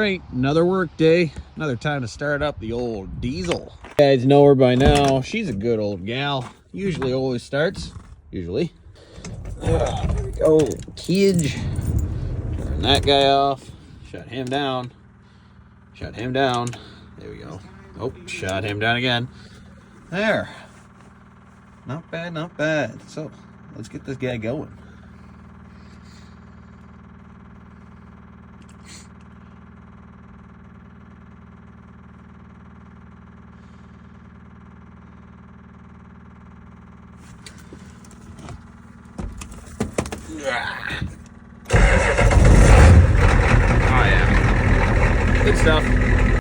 Right, another work day, another time to start up the old diesel. You guys know her by now. She's a good old gal. Usually always starts. Usually. There we go. Kidge. Turn that guy off. Shut him down. Shut him down. There we go. Oh, shut him down again. There. Not bad, not bad. So, let's get this guy going. Oh yeah, good stuff.